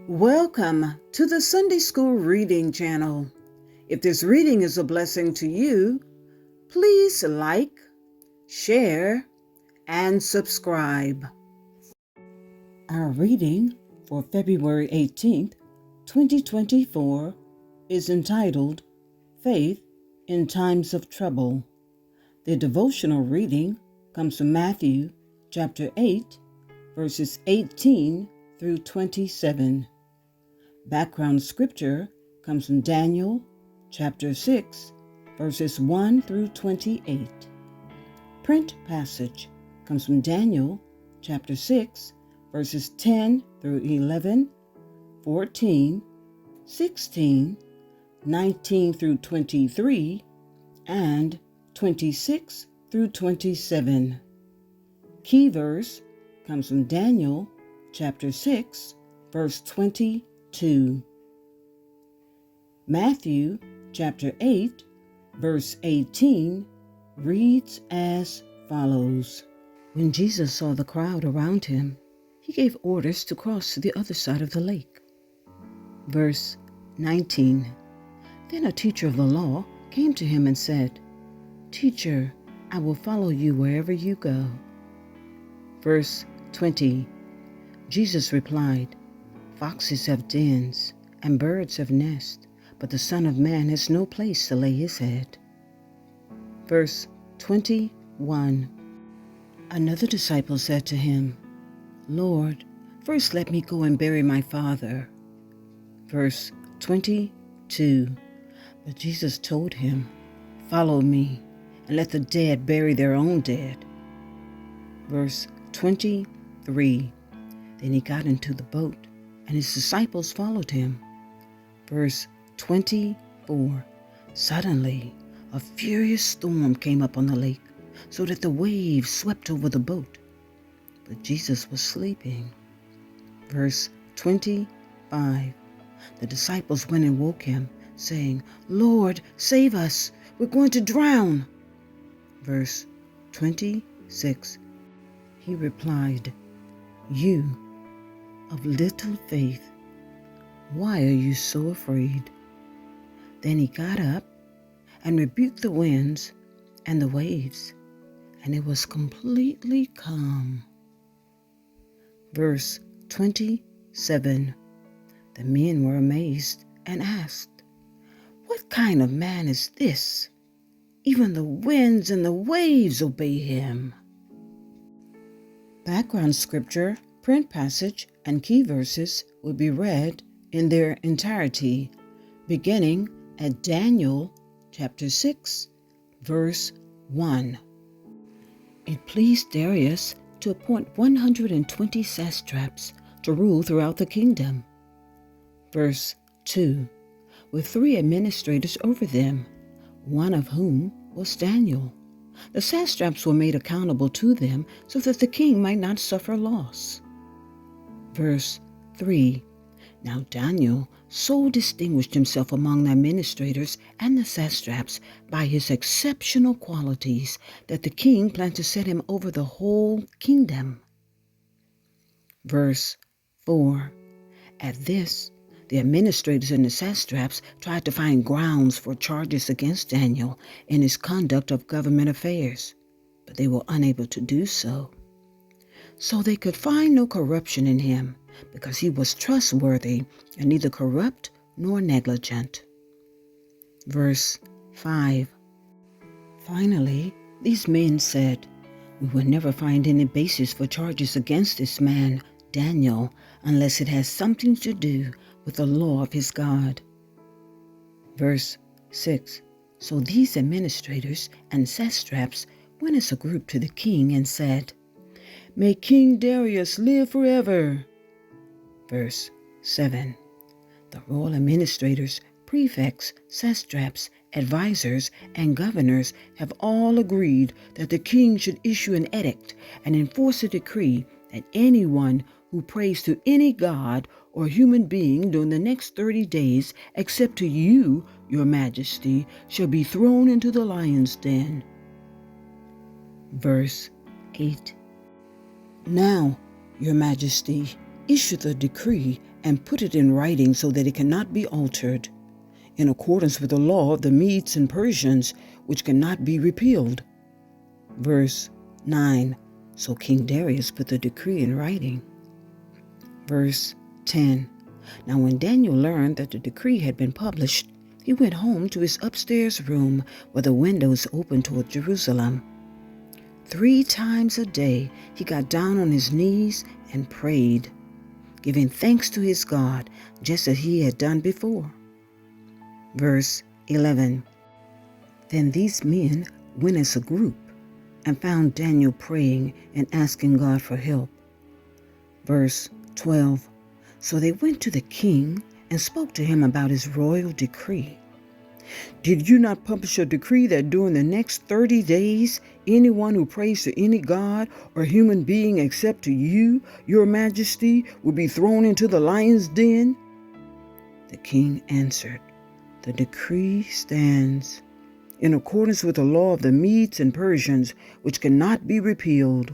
Welcome to the Sunday School Reading Channel. If this reading is a blessing to you, please like, share, and subscribe. Our reading for February 18th, 2024 is entitled Faith in Times of Trouble. The devotional reading comes from Matthew chapter 8, verses 18 through 27. Background scripture comes from Daniel chapter 6, verses 1 through 28. Print passage comes from Daniel chapter 6, verses 10 through 11, 14, 16, 19 through 23, and 26 through 27. Key verse comes from Daniel chapter 6, verse 22. Matthew chapter 8, verse 18 reads as follows. When Jesus saw the crowd around him, he gave orders to cross to the other side of the lake. Verse 19. Then a teacher of the law came to him and said, "Teacher, I will follow you wherever you go." Verse 20. Jesus replied, "Foxes have dens, and birds have nests, but the Son of Man has no place to lay his head." Verse 21. Another disciple said to him, "Lord, first let me go and bury my father." Verse 22. But Jesus told him, "Follow me, and let the dead bury their own dead." Verse 23. Then he got into the boat, and his disciples followed him. Verse 24. Suddenly, a furious storm came up on the lake, so that the waves swept over the boat. But Jesus was sleeping. Verse 25. The disciples went and woke him, saying, "Lord, save us! We're going to drown!" Verse 26. He replied, "You of little faith, why are you so afraid?" Then he got up and rebuked the winds and the waves, and it was completely calm. Verse 27. The men were amazed and asked, "What kind of man is this? Even the winds and the waves obey him." Background scripture, print passage, and key verses will be read in their entirety, beginning at Daniel chapter 6, verse 1. It pleased Darius to appoint 120 satraps to rule throughout the kingdom. Verse 2. With 3 administrators over them, one of whom was Daniel. The satraps were made accountable to them so that the king might not suffer loss. Verse 3. Now Daniel so distinguished himself among the administrators and the satraps by his exceptional qualities that the king planned to set him over the whole kingdom. Verse 4. At this, the administrators and the satraps tried to find grounds for charges against Daniel in his conduct of government affairs, but they were unable to do so. So they could find no corruption in him, because he was trustworthy and neither corrupt nor negligent. Verse 5. Finally, these men said, "We will never find any basis for charges against this man, Daniel, unless it has something to do with the law of his God." Verse 6. So these administrators and satraps went as a group to the king and said, "May King Darius live forever." Verse 7. The royal administrators, prefects, satraps, advisors, and governors have all agreed that the king should issue an edict and enforce a decree that anyone who prays to any god or human being during the next 30 days, except to you, your majesty, shall be thrown into the lion's den. Verse 8. Now, your majesty, issue the decree and put it in writing so that it cannot be altered, in accordance with the law of the Medes and Persians, which cannot be repealed. Verse 9. So King Darius put the decree in writing. Verse 10. Now when Daniel learned that the decree had been published, he went home to his upstairs room where the windows opened toward Jerusalem. 3 times a day he got down on his knees and prayed, giving thanks to his God, just as he had done before. Verse 11. Then these men went as a group and found Daniel praying and asking God for help. Verse 12. So they went to the king and spoke to him about his royal decree. Did you not publish a decree that during the next 30 days, anyone who prays to any god or human being except to you, your majesty, will be thrown into the lion's den? The king answered, the decree stands in accordance with the law of the Medes and Persians, which cannot be repealed.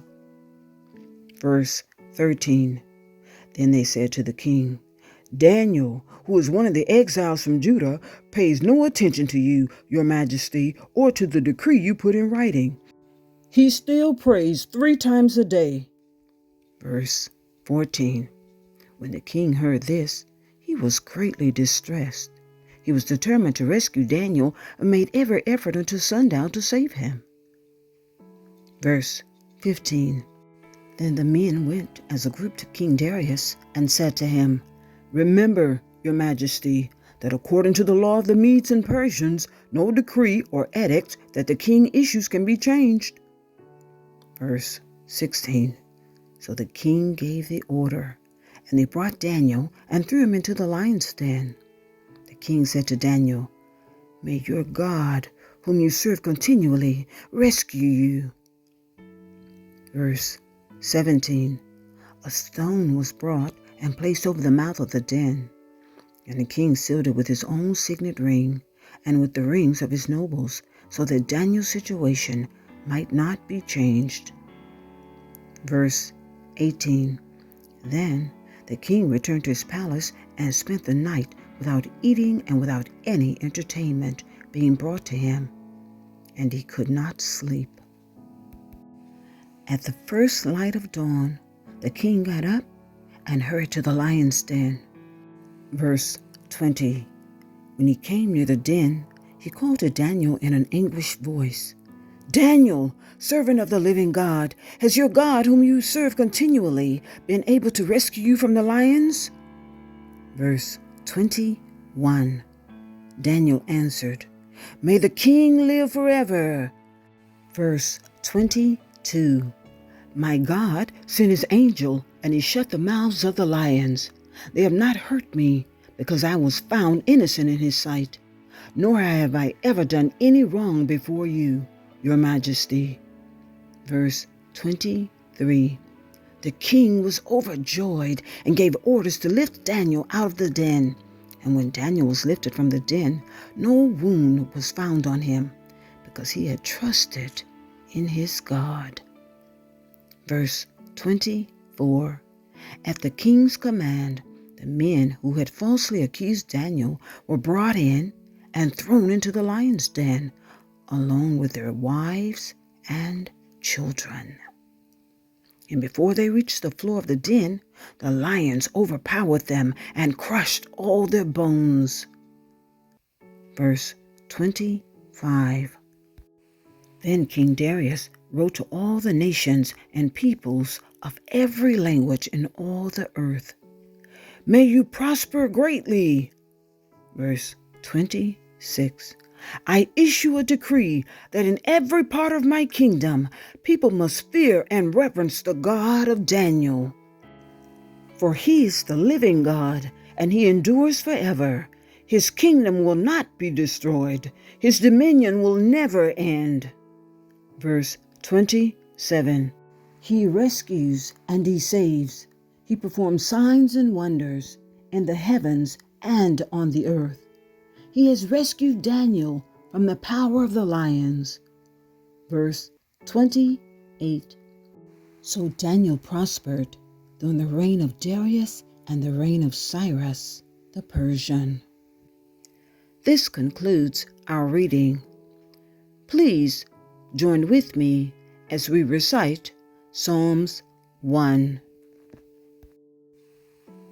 Verse 13. Then they said to the king, Daniel, who is one of the exiles from Judah, pays no attention to you, your majesty, or to the decree you put in writing. He still prays 3 times a day. Verse 14. When the king heard this, he was greatly distressed. He was determined to rescue Daniel and made every effort until sundown to save him. Verse 15. Then the men went as a group to King Darius and said to him, Remember, your majesty, that according to the law of the Medes and Persians, no decree or edict that the king issues can be changed. Verse 16. So the king gave the order, and they brought Daniel and threw him into the lion's den. The king said to Daniel, May your God, whom you serve continually, rescue you. Verse 17. A stone was brought and placed over the mouth of the den, and the king sealed it with his own signet ring and with the rings of his nobles, so that Daniel's situation might not be changed. Verse 18. Then the king returned to his palace and spent the night without eating and without any entertainment being brought to him, and he could not sleep. At the first light of dawn, the king got up and hurried to the lion's den. Verse 20. When he came near the den, he called to Daniel in an anguished voice, Daniel, servant of the living God, has your God, whom you serve continually, been able to rescue you from the lions? Verse 21. Daniel answered, May the king live forever. Verse 22. My God sent his angel, and he shut the mouths of the lions. They have not hurt me, because I was found innocent in his sight, nor have I ever done any wrong before you, your majesty. Verse 23. The king was overjoyed and gave orders to lift Daniel out of the den. And when Daniel was lifted from the den, no wound was found on him, because he had trusted in his God. Verse 24. At the king's command, the men who had falsely accused Daniel were brought in and thrown into the lion's den, along with their wives and children. And before they reached the floor of the den, the lions overpowered them and crushed all their bones. Verse 25. Then King Darius wrote to all the nations and peoples of every language in all the earth, May you prosper greatly. Verse 26. I issue a decree that in every part of my kingdom people must fear and reverence the God of Daniel. For he is the living God, and he endures forever. His kingdom will not be destroyed. His dominion will never end. Verse 27. He rescues and he saves. He performs signs and wonders in the heavens and on the earth. He has rescued Daniel from the power of the lions. Verse 28. So Daniel prospered during the reign of Darius and the reign of Cyrus the Persian. This concludes our reading. Please join with me as we recite Psalms 1.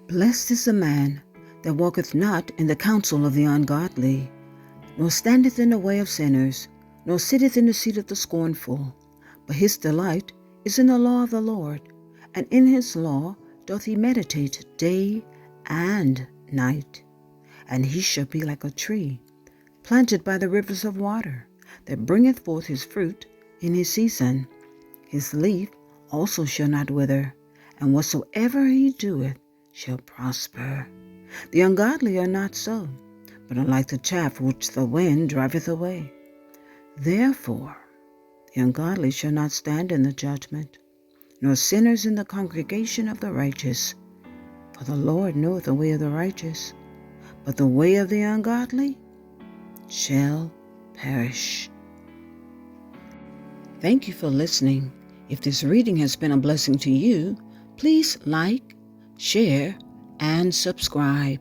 Blessed is the man that walketh not in the counsel of the ungodly, nor standeth in the way of sinners, nor sitteth in the seat of the scornful. But his delight is in the law of the Lord, and in his law doth he meditate day and night. And he shall be like a tree planted by the rivers of water, that bringeth forth his fruit in his season. His leaf also shall not wither, and whatsoever he doeth shall prosper. The ungodly are not so, but are like the chaff which the wind driveth away. Therefore the ungodly shall not stand in the judgment, nor sinners in the congregation of the righteous. For the Lord knoweth the way of the righteous, but the way of the ungodly shall perish. Thank you for listening. If this reading has been a blessing to you, please like, share, and subscribe.